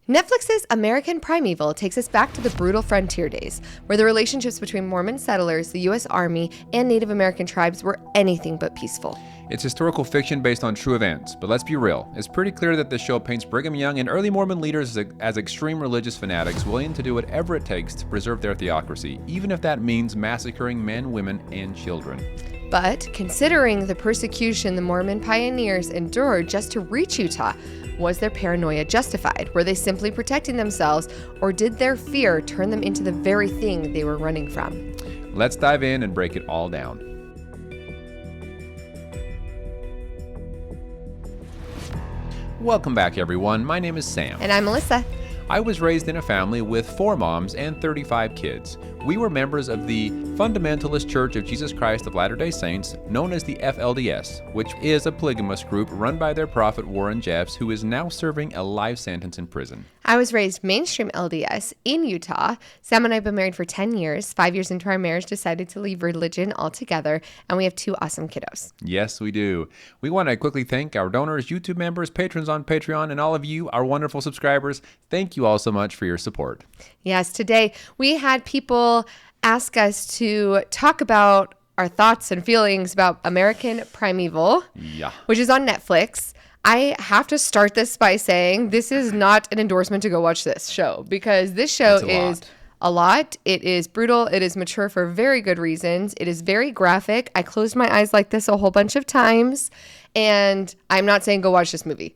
Netflix's American Primeval takes us back to the brutal frontier days, where the relationships between Mormon settlers, the U.S. Army, and Native American tribes were anything but peaceful. It's historical fiction based on true events, but let's be real. It's pretty clear that the show paints Brigham Young and early Mormon leaders as extreme religious fanatics willing to do whatever it takes to preserve their theocracy, even if that means massacring men, women, and children. But considering the persecution the Mormon pioneers endured just to reach Utah, was their paranoia justified? Were they simply protecting themselves, or did their fear turn them into the very thing they were running from? Let's dive in and break it all down. Welcome back, everyone. My name is Sam. And I'm Melissa. I was raised in a family with 4 moms and 35 kids. We were members of the Fundamentalist Church of Jesus Christ of Latter-day Saints, known as the FLDS, which is a polygamous group run by their prophet Warren Jeffs, who is now serving a life sentence in prison. I was raised mainstream LDS in Utah. Sam and I have been married for 10 years. 5 years into our marriage, decided to leave religion altogether, and we have 2 awesome kiddos. Yes, we do. We want to quickly thank our donors, YouTube members, patrons on Patreon, and all of you, our wonderful subscribers. Thank you all so much for your support. Yes, today we had people ask us to talk about our thoughts and feelings about American Primeval, which is on Netflix. I have to start this by saying this is not an endorsement to go watch this show, because this show is a lot. It is brutal. It is mature for very good reasons. It is very graphic. I closed my eyes like this a whole bunch of times, and I'm not saying go watch this movie.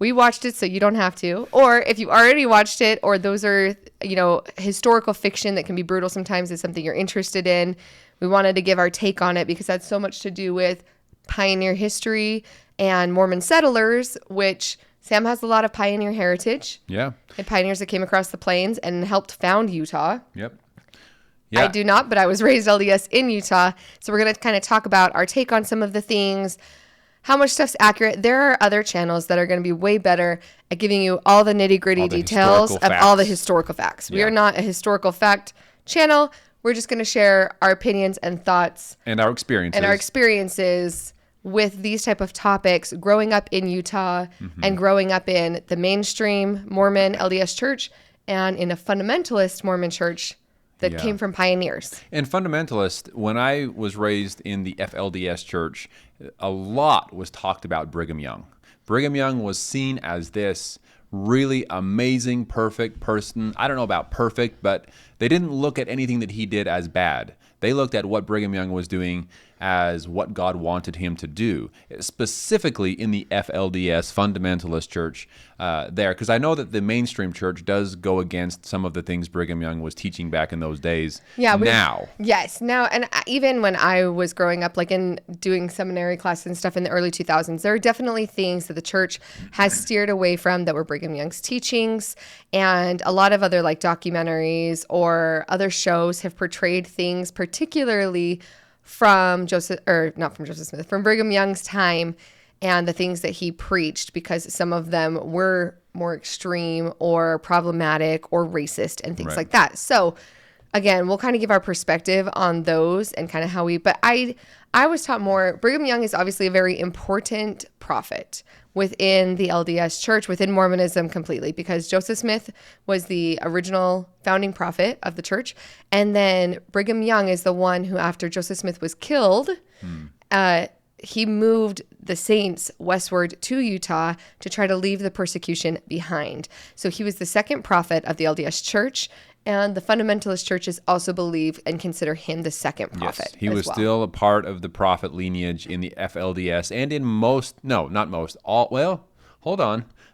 We watched it so you don't have to. Or if you already watched it, or those are, historical fiction that can be brutal sometimes, is something you're interested in. We wanted to give our take on it because that's so much to do with pioneer history and Mormon settlers, which Sam has a lot of pioneer heritage. Yeah. And pioneers that came across the plains and helped found Utah. Yep. Yeah. I do not, but I was raised LDS in Utah. So we're going to kind of talk about our take on some of the things, how much stuff's accurate. There are other channels that are going to be way better at giving you all the nitty-gritty details of all the historical facts. We are not a historical fact channel. We're just going to share our opinions and thoughts. And our experiences. With these type of topics, growing up in Utah and growing up in the mainstream Mormon LDS church and in a fundamentalist Mormon church that came from pioneers. And fundamentalist, when I was raised in the FLDS church, a lot was talked about Brigham Young. Brigham Young was seen as this really amazing, perfect person. I don't know about perfect, but they didn't look at anything that he did as bad. They looked at what Brigham Young was doing as what God wanted him to do, specifically in the FLDS fundamentalist church there, because I know that the mainstream church does go against some of the things Brigham Young was teaching back in those days. Now, and even when I was growing up, like in doing seminary classes and stuff in the early 2000s, there are definitely things that the church has steered away from that were Brigham Young's teachings, and a lot of other like documentaries or other shows have portrayed things, particularly from Brigham Young's time and the things that he preached, because some of them were more extreme or problematic or racist and things like that. So again, we'll kind of give our perspective on those and kind of how but I was taught more. Brigham Young is obviously a very important prophet within the LDS church, within Mormonism completely, because Joseph Smith was the original founding prophet of the church. And then Brigham Young is the one who, after Joseph Smith was killed, he moved the saints westward to Utah to try to leave the persecution behind. So he was the second prophet of the LDS church. And the fundamentalist churches also believe and consider him the second prophet. Yes, he was still a part of the prophet lineage in the FLDS and in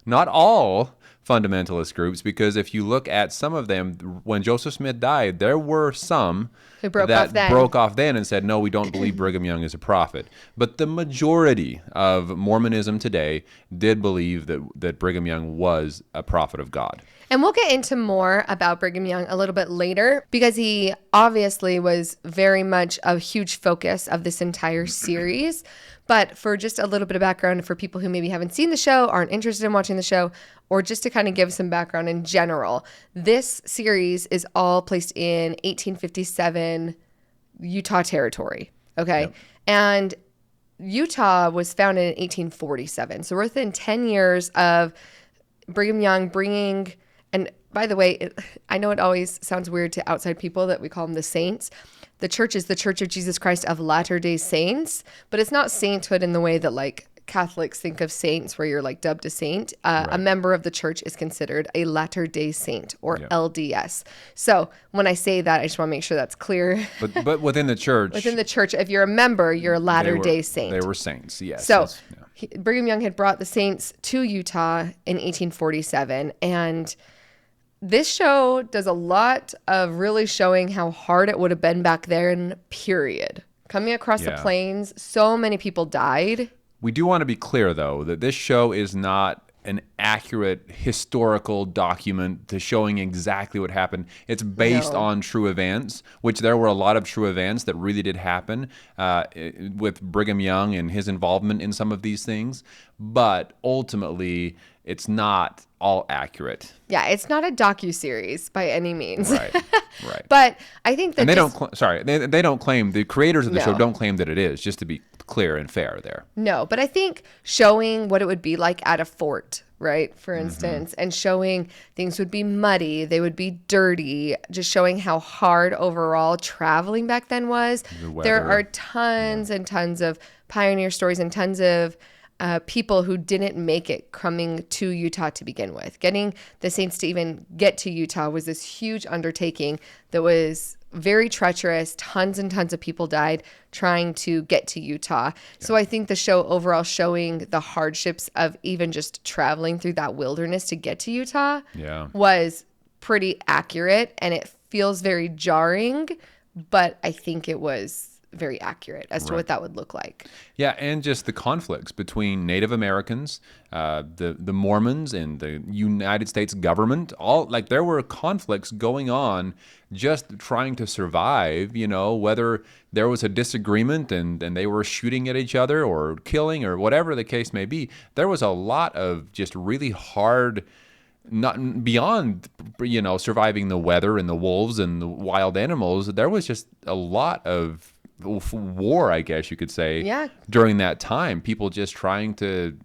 not all fundamentalist groups, because if you look at some of them, when Joseph Smith died, there were some who broke off then and said, no, we don't believe Brigham Young is a prophet. But the majority of Mormonism today did believe that Brigham Young was a prophet of God. And we'll get into more about Brigham Young a little bit later, because he obviously was very much a huge focus of this entire series. But for just a little bit of background for people who maybe haven't seen the show, aren't interested in watching the show, or just to kind of give some background in general, this series is all placed in 1857 Utah territory, okay? Yep. And Utah was founded in 1847. So we're within 10 years of Brigham Young bringing, and by the way, I know it always sounds weird to outside people that we call them the saints. The church is the Church of Jesus Christ of Latter-day Saints, but it's not sainthood in the way that like Catholics think of saints where you're like dubbed a saint. A member of the church is considered a Latter-day Saint or LDS. So when I say that, I just want to make sure that's clear. But within the church. If you're a member, you're a Latter-day Saint. They were saints, yes. So Brigham Young had brought the saints to Utah in 1847, and this show does a lot of really showing how hard it would have been back then, period. Coming across the plains, so many people died. We do want to be clear, though, that this show is not an accurate historical document to showing exactly what happened. It's based on true events, which there were a lot of true events that really did happen with Brigham Young and his involvement in some of these things. But ultimately, it's not all accurate. Yeah, it's not a docuseries by any means. Right. But I think that they don't claim, the creators of the show don't claim that it is, just to be clear and fair there. No, but I think showing what it would be like at a fort, right, for instance, and showing things would be muddy, they would be dirty, just showing how hard overall traveling back then was. There are tons and tons of pioneer stories and tons of people who didn't make it coming to Utah to begin with. Getting the Saints to even get to Utah was this huge undertaking that was very treacherous. Tons and tons of people died trying to get to Utah. Yeah. So I think the show overall showing the hardships of even just traveling through that wilderness to get to Utah was pretty accurate, and it feels very jarring, but I think it was very accurate as to what that would look like. Yeah, and just the conflicts between Native Americans, the Mormons, and the United States government. There were conflicts going on just trying to survive, whether there was a disagreement and they were shooting at each other or killing or whatever the case may be. There was a lot of just really hard, not beyond surviving the weather and the wolves and the wild animals. There was just a lot of war, I guess you could say, during that time. People just trying to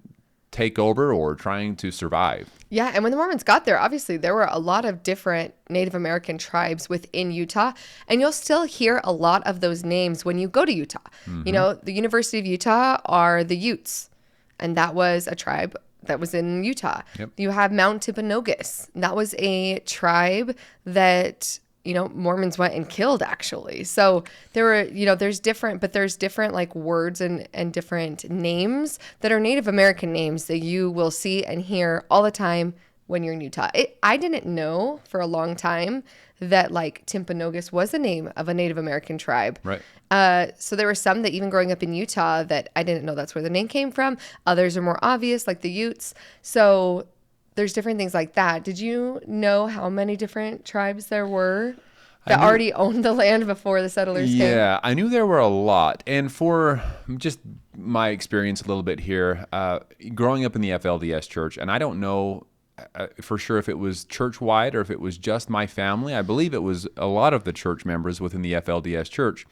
take over or trying to survive. Yeah, and when the Mormons got there, obviously there were a lot of different Native American tribes within Utah, and you'll still hear a lot of those names when you go to Utah. The University of Utah are the Utes, and that was a tribe that was in Utah. You have Mount Timpanogos. That was a tribe that Mormons went and killed, actually. So there were, there's different like words and different names that are Native American names that you will see and hear all the time when you're in Utah. I didn't know for a long time that like Timpanogos was the name of a Native American tribe. Right. So there were some that even growing up in Utah that I didn't know that's where the name came from. Others are more obvious, like the Utes. So there's different things like that. Did you know how many different tribes there were that already owned the land before the settlers came? Yeah, I knew there were a lot. And for just my experience a little bit here, growing up in the FLDS church, and I don't know for sure if it was church-wide or if it was just my family. I believe it was a lot of the church members within the FLDS church.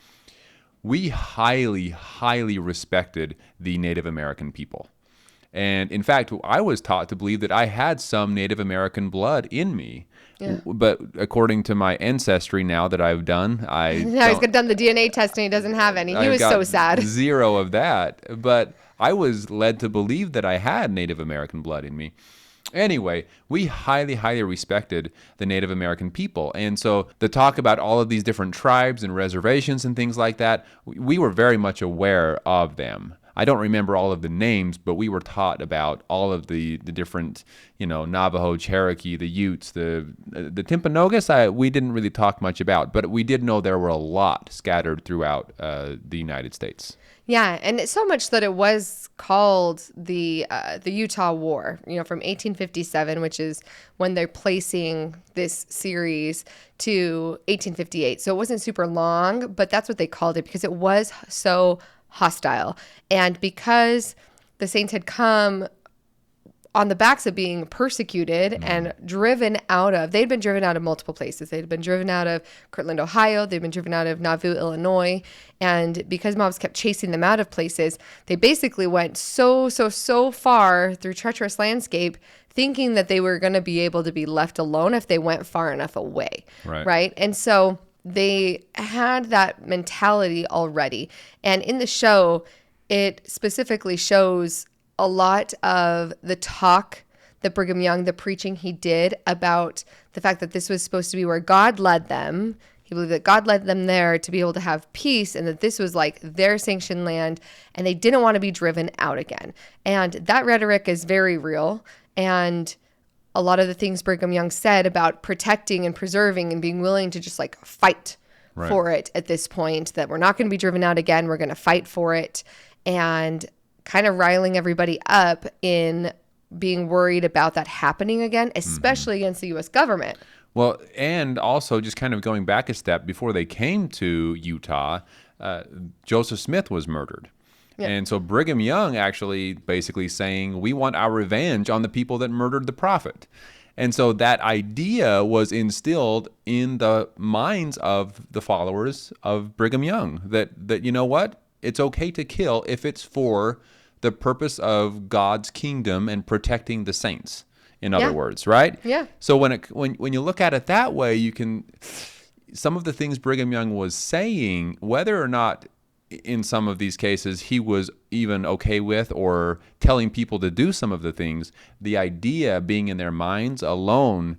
We highly, highly respected the Native American people. And in fact, I was taught to believe that I had some Native American blood in me. Yeah. But according to my ancestry now that I've done, he's done the DNA test and he doesn't have any. He was so sad. Zero of that. But I was led to believe that I had Native American blood in me. Anyway, we highly, highly respected the Native American people. And so the talk about all of these different tribes and reservations and things like that, we were very much aware of them. I don't remember all of the names, but we were taught about all of the different, Navajo, Cherokee, the Utes, the Timpanogos. We didn't really talk much about, but we did know there were a lot scattered throughout the United States. Yeah, and it's so much that it was called the Utah War, from 1857, which is when they're placing this series, to 1858. So it wasn't super long, but that's what they called it because it was so hostile. And because the Saints had come on the backs of being persecuted and driven out of, they'd been driven out of multiple places. They'd been driven out of Kirtland, Ohio. They'd been driven out of Nauvoo, Illinois. And because mobs kept chasing them out of places, they basically went so far through treacherous landscape thinking that they were going to be able to be left alone if they went far enough away. Right. And so they had that mentality already. And in the show, it specifically shows a lot of the talk that Brigham Young, the preaching he did about the fact that this was supposed to be where God led them. He believed that God led them there to be able to have peace, and that this was like their sanctioned land, and they didn't want to be driven out again. And that rhetoric is very real. And a lot of the things Brigham Young said about protecting and preserving and being willing to just like fight for it at this point, that we're not going to be driven out again. We're going to fight for it, and kind of riling everybody up in being worried about that happening again, especially against the U.S. government. Well, and also just kind of going back a step, before they came to Utah, Joseph Smith was murdered. Yeah. And so Brigham Young actually basically saying, we want our revenge on the people that murdered the prophet. And so that idea was instilled in the minds of the followers of Brigham Young, that you know what? It's okay to kill if it's for the purpose of God's kingdom and protecting the saints, in other words, right? Yeah. So when you look at it that way, you can, some of the things Brigham Young was saying, whether or not in some of these cases he was even okay with or telling people to do some of the things, the idea being in their minds alone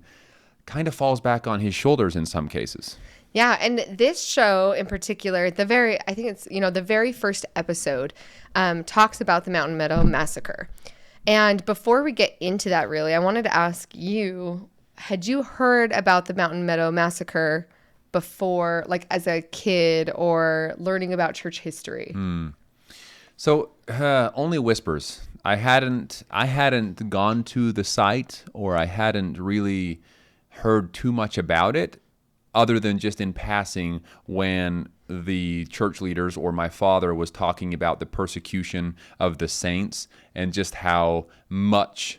kind of falls back on his shoulders in some cases. Yeah, and this show in particular, I think it's, the very first episode talks about the Mountain Meadows Massacre. And before we get into that, really, I wanted to ask you, had you heard about the Mountain Meadows Massacre before, like as a kid, or learning about church history? So only whispers. I hadn't gone to the site, or I hadn't really heard too much about it, other than just in passing when the church leaders or my father was talking about the persecution of the saints and just how much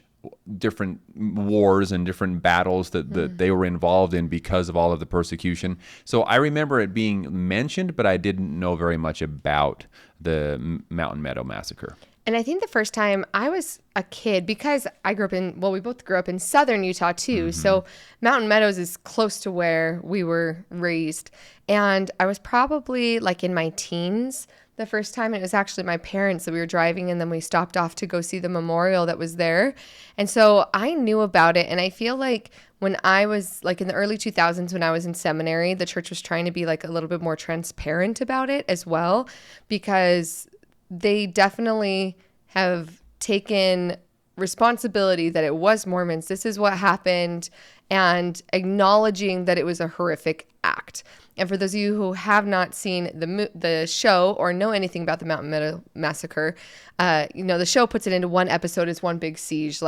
different wars and different battles that they were involved in because of all of the persecution. So I remember it being mentioned, but I didn't know very much about the Mountain Meadows Massacre. And I think the first time I was a kid, because we both grew up in southern Utah too. So Mountain Meadows is close to where we were raised. And I was probably like in my teens the first time. And it was actually my parents that we were driving, and then we stopped off to go see the memorial that was there. And so I knew about it. And I feel like when I was like in the early 2000s, when I was in seminary, the church was trying to be like a little bit more transparent about it as well, because they definitely have taken responsibility that it was Mormons. This is what happened, and acknowledging that it was a horrific act. And for those of you who have not seen the show or know anything about the Mountain Meadows Massacre, the show puts it into one episode as one big siege.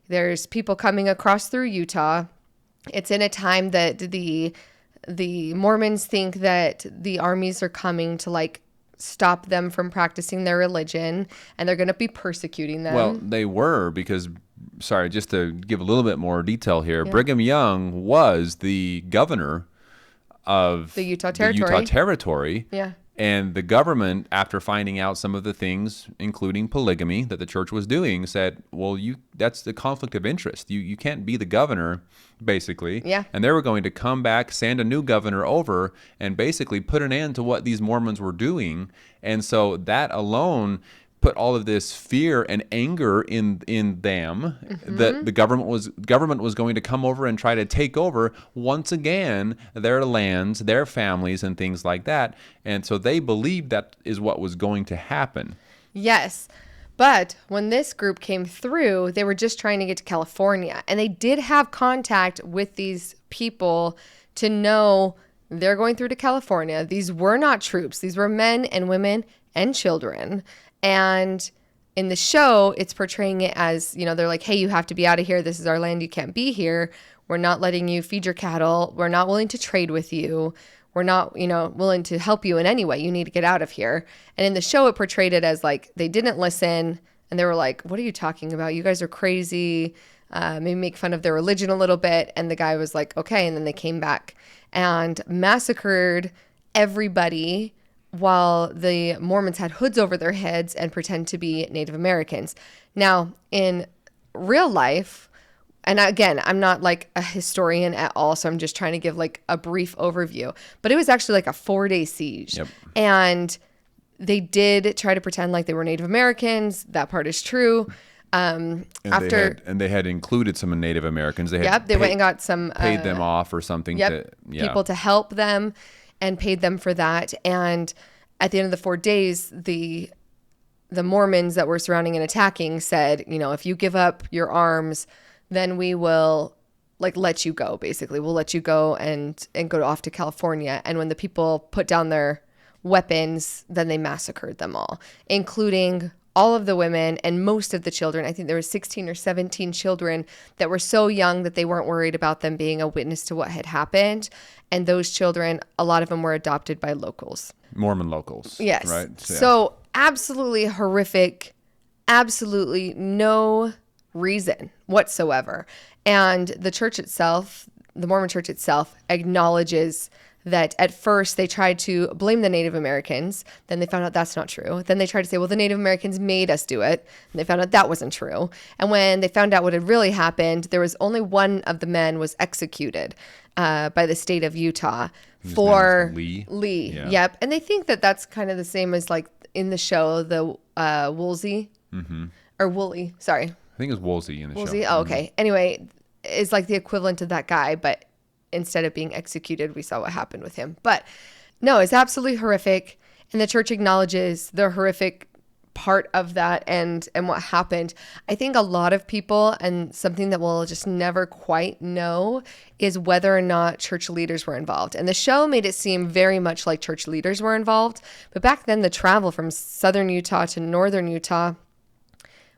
There's people coming across through Utah. It's in a time that the Mormons think that the armies are coming to like stop them from practicing their religion, and they're going to be persecuting them. Well, they were, because, just to give a little bit more detail here, Brigham Young was the governor of the Utah Territory. Yeah. And the government, after finding out some of the things, including polygamy, that the church was doing, said, well, that's the conflict of interest. You can't be the governor, basically. Yeah. And they were going to come back, send a new governor over, and basically put an end to what these Mormons were doing. And so that alone put all of this fear and anger in them, that the government was going to come over and try to take over once again their lands, their families, and things like that. And so they believed that is what was going to happen. Yes. But when this group came through, they were just trying to get to California, and they did have contact with these people to know they're going through to California. These were not troops. These were men and women and children. And in the show, it's portraying it as, they're like, hey, you have to be out of here. This is our land. You can't be here. We're not letting you feed your cattle. We're not willing to trade with you. We're not, willing to help you in any way. You need to get out of here. And in the show, it portrayed it as like they didn't listen. And they were like, what are you talking about? You guys are crazy. Maybe make fun of their religion a little bit. And the guy was like, okay. And then they came back and massacred everybody, while the Mormons had hoods over their heads and pretend to be Native Americans. Now, in real life, And again, I'm not like a historian at all, so I'm just trying to give like a brief overview. But it was actually like a 4-day siege. Yep. And they did try to pretend like they were Native Americans. That part is true. They had included some Native Americans. They went and got some paid them off or something. People to help them, and paid them for that. And at the end of the 4 days, the Mormons that were surrounding and attacking said, if you give up your arms, then we will like let you go. Basically, we'll let you go and go off to California. And when the people put down their weapons, then they massacred them all, including all of the women and most of the children. I think there were 16 or 17 children that were so young that they weren't worried about them being a witness to what had happened. And those children, a lot of them were adopted by locals. Mormon locals. Yes. Right? So absolutely horrific, absolutely no reason whatsoever. And the church itself, the Mormon church itself, acknowledges that at first they tried to blame the Native Americans. Then they found out that's not true. Then they tried to say, well, the Native Americans made us do it. And they found out that wasn't true. And when they found out what had really happened, there was only one of the men was executed by the state of Utah for Lee. Yeah. Yep. And they think that that's kind of the same as like in the show, the Woolsey or Woolley. Sorry. I think it was Woolsey in the Woolsey? show. Oh, okay. Anyway, is like the equivalent of that guy, but instead of being executed, we saw what happened with him. But no, it's absolutely horrific. And the church acknowledges the horrific part of that and what happened. I think a lot of people, and something that we'll just never quite know, is whether or not church leaders were involved. And the show made it seem very much like church leaders were involved. But back then, the travel from southern Utah to northern Utah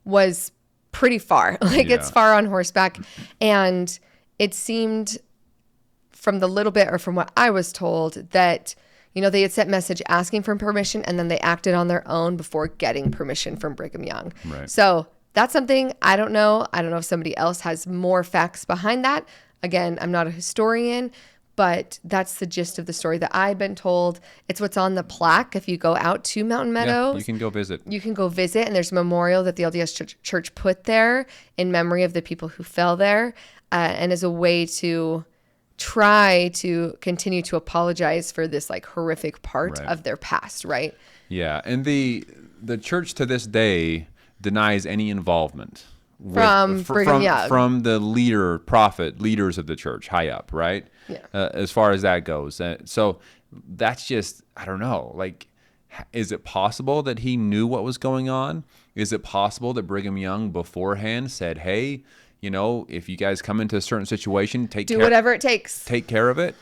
was pretty far. It's far on horseback. And it seemed, from the little bit, or from what I was told, that they had sent message asking for permission, and then they acted on their own before getting permission from Brigham Young. Right. So that's something I don't know. I don't know if somebody else has more facts behind that. Again, I'm not a historian, but that's the gist of the story that I've been told. It's what's on the plaque. If you go out to Mountain Meadows, you can go visit. You can go visit, and there's a memorial that the LDS Church put there in memory of the people who fell there, and as a way to try to continue to apologize for this like horrific part of their past, right? Yeah, and the church to this day denies any involvement from Brigham Young, from the leaders of the church, high up, right? Yeah. As far as that goes, so that's just, I don't know. Like, is it possible that he knew what was going on? Is it possible that Brigham Young beforehand said, "Hey, if you guys come into a certain situation, do whatever it takes. Take care of it,"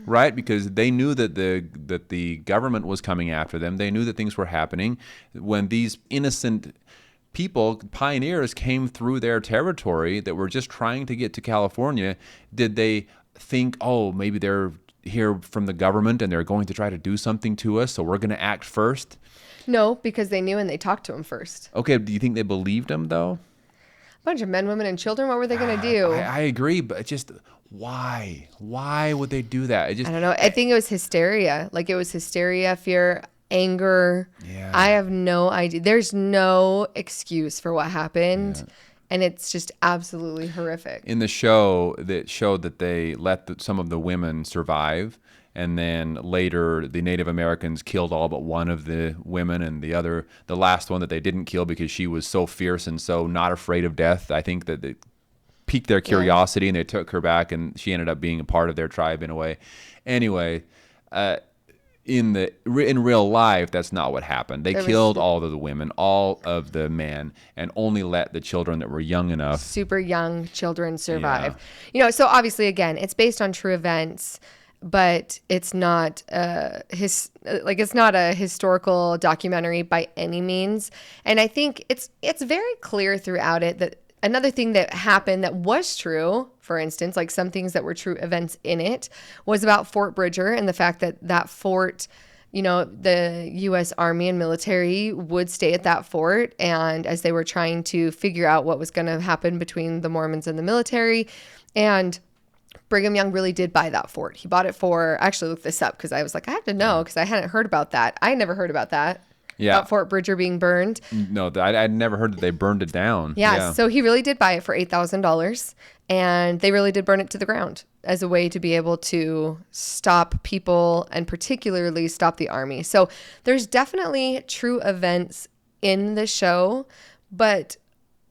right? Because they knew that the government was coming after them. They knew that things were happening. When these innocent people, pioneers, came through their territory that were just trying to get to California, did they think, oh, maybe they're here from the government and they're going to try to do something to us, so we're going to act first? No, because they knew and they talked to him first. Okay, do you think they believed him, though? Bunch of men, women, and children. What were they going to do? I agree, but just why? Why would they do that? I don't know. I think it was hysteria. Like, it was hysteria, fear, anger. Yeah. I have no idea. There's no excuse for what happened. Yeah. And it's just absolutely horrific. In the show, that showed that they let some of the women survive. And then later, the Native Americans killed all but one of the women, and the last one that they didn't kill because she was so fierce and so not afraid of death. I think that they piqued their curiosity, and they took her back, and she ended up being a part of their tribe in a way. Anyway, in real life, that's not what happened. They killed all of the women, all of the men, and only let the children that were young enough, super young children, survive. Yeah. So obviously, again, it's based on true events. But it's not it's not a historical documentary by any means. And I think it's very clear throughout it that another thing that happened that was true, for instance, like some things that were true events in it, was about Fort Bridger and the fact that fort, the U.S. Army and military would stay at that fort. And as they were trying to figure out what was going to happen between the Mormons and the military, and Brigham Young really did buy that fort. He bought it for, I actually looked this up because I was like, I have to know because I hadn't heard about that. I never heard about that. about Fort Bridger being burned. No, I'd never heard that they burned it down. Yeah, so he really did buy it for $8,000, and they really did burn it to the ground as a way to be able to stop people and particularly stop the army. So there's definitely true events in the show, but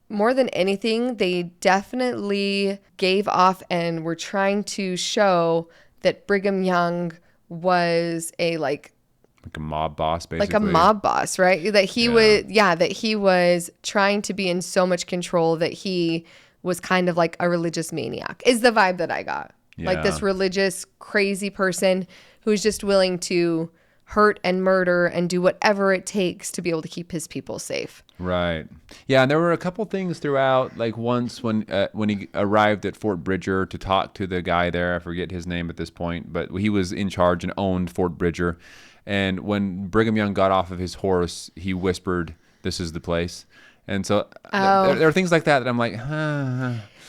more than anything, they definitely gave off and were trying to show that Brigham Young was like a mob boss, basically. Like a mob boss, right? That he that he was trying to be in so much control that he was kind of like a religious maniac, is the vibe that I got. Yeah. Like this religious, crazy person who's just willing to hurt and murder and do whatever it takes to be able to keep his people safe. Right. Yeah, and there were a couple things throughout, like once when he arrived at Fort Bridger to talk to the guy there, I forget his name at this point, but he was in charge and owned Fort Bridger. And when Brigham Young got off of his horse, he whispered, "This is the place." And so there are things like that I'm like,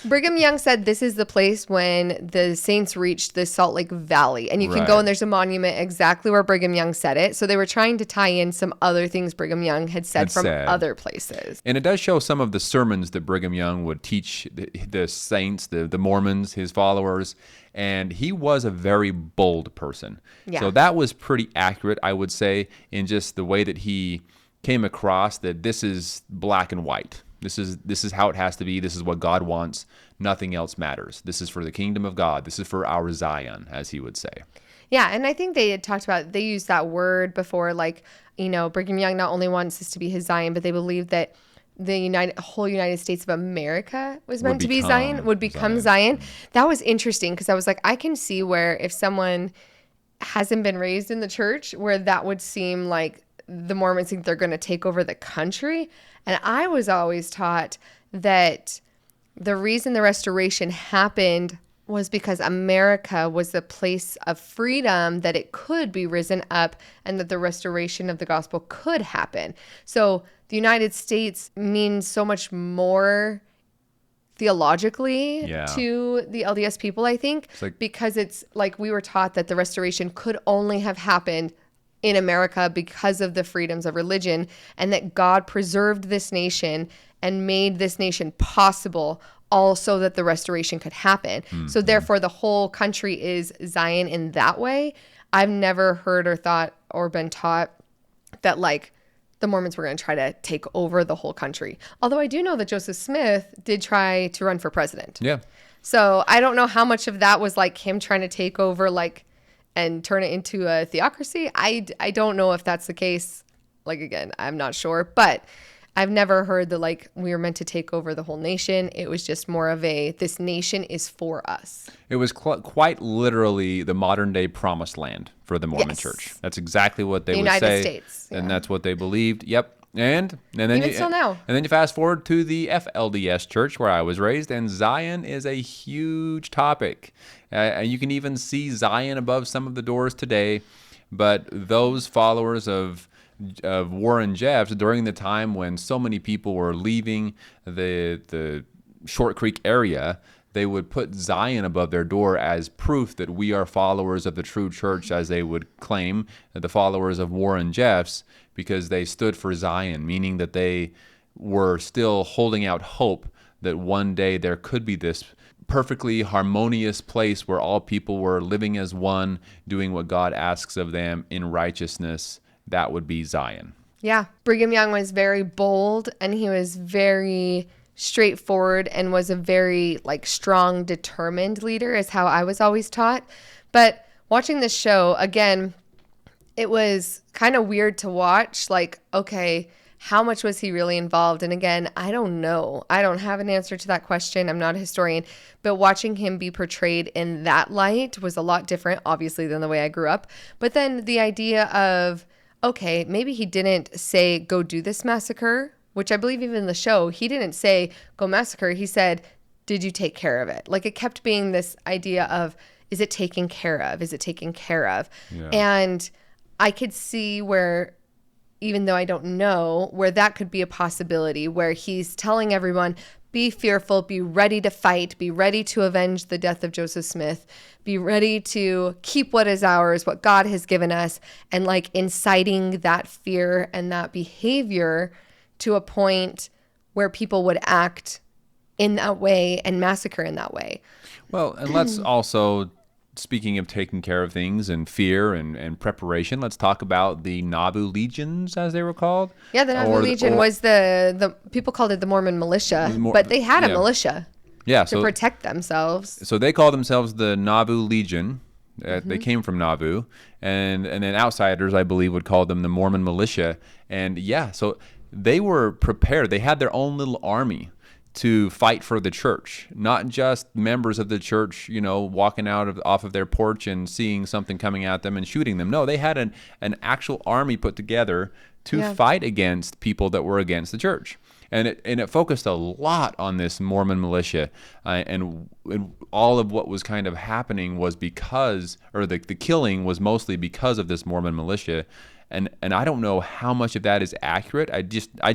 Brigham Young said this is the place when the saints reached the Salt Lake Valley. And you can go and there's a monument exactly where Brigham Young said it. So they were trying to tie in some other things Brigham Young had said from other places. And it does show some of the sermons that Brigham Young would teach the saints, the Mormons, his followers. And he was a very bold person. Yeah. So that was pretty accurate, I would say, in just the way that he came across that this is black and white. This is how it has to be. This is what God wants. Nothing else matters. This is for the kingdom of God. This is for our Zion, as he would say. Yeah, and I think they had talked about, they used that word before, like, Brigham Young not only wants this to be his Zion, but they believe that the whole United States of America was meant to be Zion, would become Zion. That was interesting because I was like, I can see where if someone hasn't been raised in the church, where that would seem like the Mormons think they're going to take over the country. And I was always taught that the reason the restoration happened was because America was the place of freedom, that it could be risen up and that the restoration of the gospel could happen. So the United States means so much more theologically to the LDS people, I think, because it's like we were taught that the restoration could only have happened in America because of the freedoms of religion, and that God preserved this nation and made this nation possible all so that the restoration could happen. Mm-hmm. So therefore the whole country is Zion in that way. I've never heard or thought or been taught that like the Mormons were going to try to take over the whole country. Although I do know that Joseph Smith did try to run for president. Yeah. So I don't know how much of that was like him trying to take over and turn it into a theocracy. I don't know if that's the case. Like, again, I'm not sure. But I've never heard that, like, we were meant to take over the whole nation. It was just more of this nation is for us. It was quite literally the modern-day promised land for the Mormon church. That's exactly what they would say. United States. And that's what they believed. Yep. And then even still now. And then you fast forward to the FLDS church where I was raised, and Zion is a huge topic. You can even see Zion above some of the doors today. But those followers of Warren Jeffs, during the time when so many people were leaving the Short Creek area, they would put Zion above their door as proof that we are followers of the true church, as they would claim, the followers of Warren Jeffs, because they stood for Zion, meaning that they were still holding out hope that one day there could be this perfectly harmonious place where all people were living as one, doing what God asks of them in righteousness. That would be Zion. Yeah. Brigham Young was very bold, and he was very straightforward and was a very strong, determined leader, is how I was always taught. But watching this show, again, it was kind of weird to watch. Okay, how much was he really involved? And again, I don't know. I don't have an answer to that question. I'm not a historian. But watching him be portrayed in that light was a lot different, obviously, than the way I grew up. But then the idea of, okay, maybe he didn't say, go do this massacre, which I believe even in the show, he didn't say, go massacre. He said, did you take care of it? It kept being this idea of, is it taken care of? Is it taken care of? Yeah. And I could see where, even though I don't know, where that could be a possibility, where he's telling everyone, be fearful, be ready to fight, be ready to avenge the death of Joseph Smith, be ready to keep what is ours, what God has given us, and like inciting that fear and that behavior to a point where people would act in that way and massacre in that way. Well, and let's also, speaking of taking care of things and fear and preparation, let's talk about the Nauvoo Legions, as they were called. Yeah, the Nauvoo Legion was the people called it the Mormon Militia, but they had a militia to protect themselves. So they called themselves the Nauvoo Legion. They came from Nauvoo. And then outsiders, I believe, would call them the Mormon Militia. And so they were prepared. They had their own little army to fight for the church, not just members of the church, walking off of their porch and seeing something coming at them and shooting them. No, they had an actual army put together to fight against people that were against the church. And it focused a lot on this Mormon militia, and all of what was kind of happening was because, or the killing was mostly because of this Mormon militia. And I don't know how much of that is accurate. I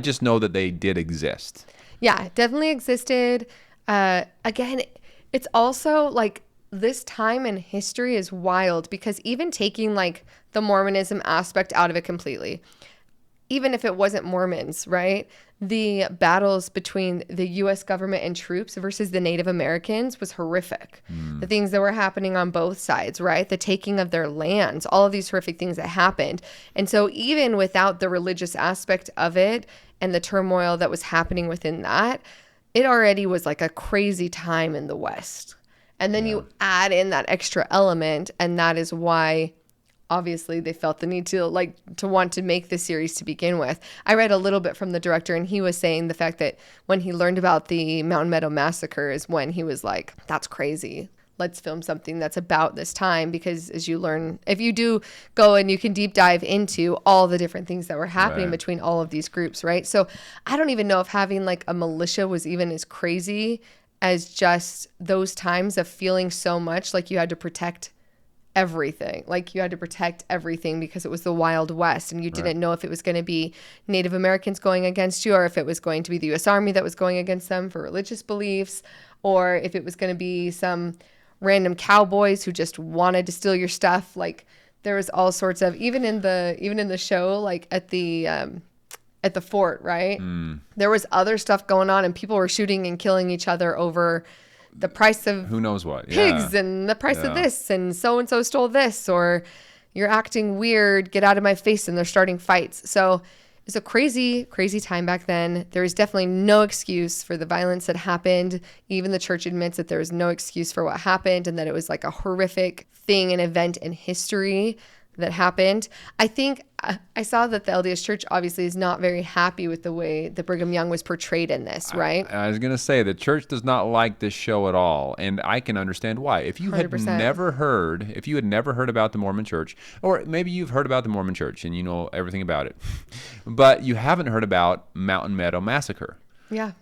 just know that they did exist. Yeah, it definitely existed. Again, it's also like this time in history is wild because even taking like the Mormonism aspect out of it completely, even if it wasn't Mormons, right? The battles between the U.S. government and troops versus the Native Americans was horrific. The things that were happening on both sides, right? The taking of their lands, all of these horrific things that happened. And so even without the religious aspect of it and the turmoil that was happening within that, it already was like a crazy time in the West. And then you add in that extra element, and that is why obviously they felt the need to want to make this series to begin with. I read a little bit from the director, and he was saying the fact that when he learned about the Mountain Meadows Massacre is when he was like, that's crazy. Let's film something that's about this time, because as you learn, if you do go and you can deep dive into all the different things that were happening between all of these groups, right? So I don't even know if having like a militia was even as crazy as just those times of feeling so much like you had to protect everything. Like you had to protect everything because it was the Wild West, and you didn't know if it was going to be Native Americans going against you, or if it was going to be the U.S. Army that was going against them for religious beliefs, or if it was going to be some random cowboys who just wanted to steal your stuff. Like there was all sorts of, even in the show, like at the fort, right? There was other stuff going on, and people were shooting and killing each other over the price of who knows what pigs and the price of this, and so stole this, or you're acting weird, get out of my face, and they're starting fights. So it's a crazy, crazy time back then. There is definitely no excuse for the violence that happened. Even the church admits that there is no excuse for what happened, and that it was like a horrific thing, an event in history that happened. I think I saw that the LDS Church obviously is not very happy with the way that Brigham Young was portrayed in this, right? I was going to say the church does not like this show at all, and I can understand why. If you had 100%. never heard about the Mormon Church, or maybe you've heard about the Mormon Church and you know everything about it, but you haven't heard about Mountain Meadows Massacre. Yeah.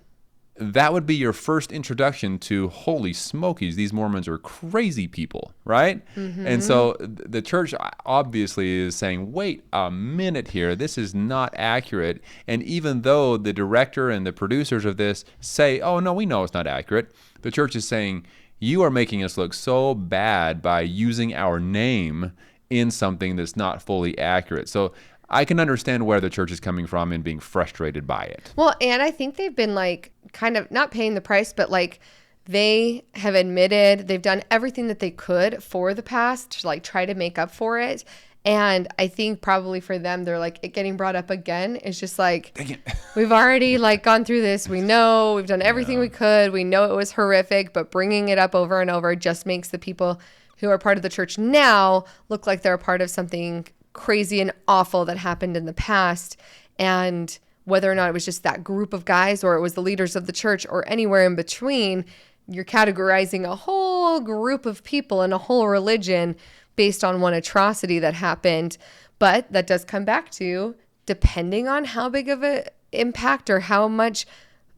That would be your first introduction to, holy smokies, these Mormons are crazy people, right? And so the church obviously is saying, wait a minute here, this is not accurate. And even though the director and the producers of this say, oh, no, we know it's not accurate, the church is saying, you are making us look so bad by using our name in something that's not fully accurate. So I can understand where the church is coming from and being frustrated by it. Well, and I think they've been like kind of not paying the price, but like they have admitted they've done everything that they could for the past to like try to make up for it. And I think probably for them, they're like, it getting brought up again is just like, we've already like gone through this. We know we've done everything we could. We know it was horrific, but bringing it up over and over just makes the people who are part of the church now look like they're a part of something crazy and awful that happened in the past. And whether or not it was just that group of guys, or it was the leaders of the church, or anywhere in between, you're categorizing a whole group of people and a whole religion based on one atrocity that happened. But that does come back to, depending on how big of an impact or how much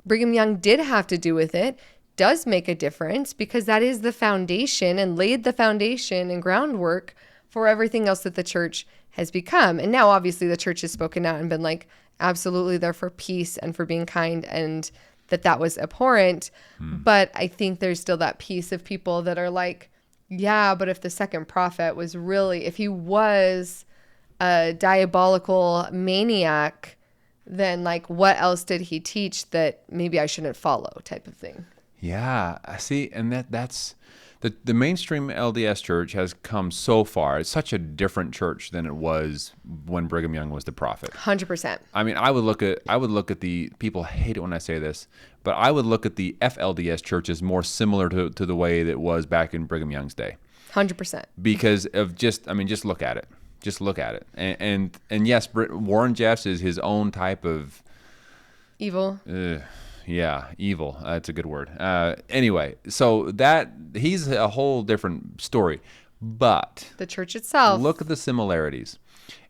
Brigham Young did have to do with it, does make a difference, because that is the foundation and laid the foundation and groundwork for everything else that the church has become. And now obviously the church has spoken out and been like, absolutely, they're for peace and for being kind, and that was abhorrent. But I think there's still that piece of people that are like, yeah, but if the second prophet was really, if he was a diabolical maniac, then like what else did he teach that maybe I shouldn't follow, type of thing. Yeah, I see. And that's the mainstream LDS church has come so far. It's such a different church than it was when Brigham Young was the prophet. 100%. I mean, I would look at the, people hate it when I say this, but I would look at the FLDS church as more similar to the way that it was back in Brigham Young's day. 100%. Because of just look at it. Just look at it. And yes, Warren Jeffs is his own type of Evil. Yeah, evil. That's a good word. Anyway, so that he's a whole different story. But the church itself. Look at the similarities.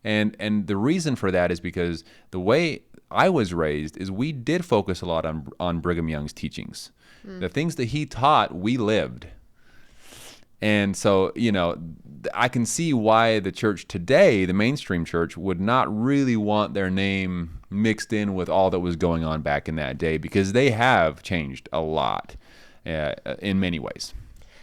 And the reason for that is because the way I was raised is we did focus a lot on Brigham Young's teachings. The things that he taught, we lived. And so, I can see why the church today, the mainstream church, would not really want their name mixed in with all that was going on back in that day, because they have changed a lot in many ways.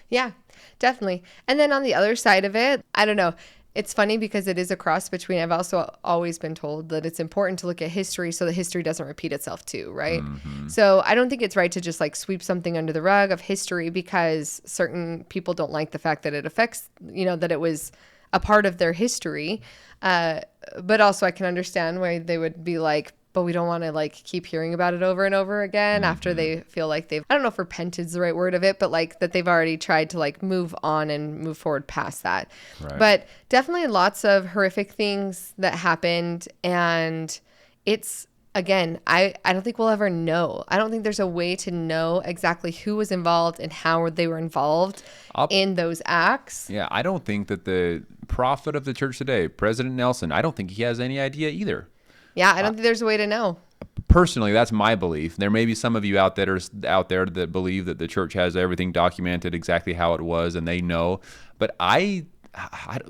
Yeah, definitely. And then on the other side of it, I don't know. It's funny because it is a cross between, I've also always been told that it's important to look at history so that history doesn't repeat itself too, right? So I don't think it's right to just like sweep something under the rug of history because certain people don't like the fact that it affects, that it was a part of their history. But also I can understand why they would be like, but we don't want to like keep hearing about it over and over again after they feel like I don't know if repent is the right word of it, but like that they've already tried to like move on and move forward past that. Right. But definitely lots of horrific things that happened. And it's, again, I don't think we'll ever know. I don't think there's a way to know exactly who was involved and how they were involved in those acts. Yeah, I don't think that the prophet of the church today, President Nelson, I don't think he has any idea either. Yeah, I don't think there's a way to know. Personally, that's my belief. There may be some of you out there that believe that the church has everything documented exactly how it was and they know. But I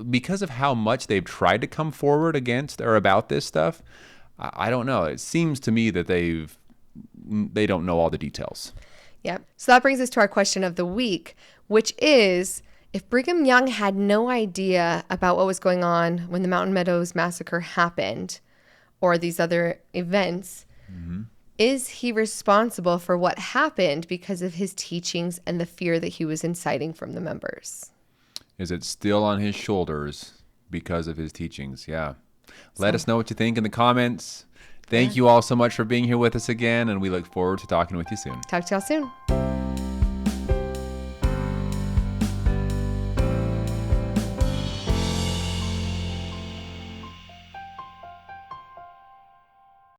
because of how much they've tried to come forward against or about this stuff, I don't know. It seems to me that they don't know all the details. Yeah. So that brings us to our question of the week, which is, if Brigham Young had no idea about what was going on when the Mountain Meadows Massacre happened, or these other events, is he responsible for what happened because of his teachings and the fear that he was inciting from the members? Is it still on his shoulders because of his teachings? Yeah. Let us know what you think in the comments. Thank you all so much for being here with us again, and we look forward to talking with you soon. Talk to y'all soon.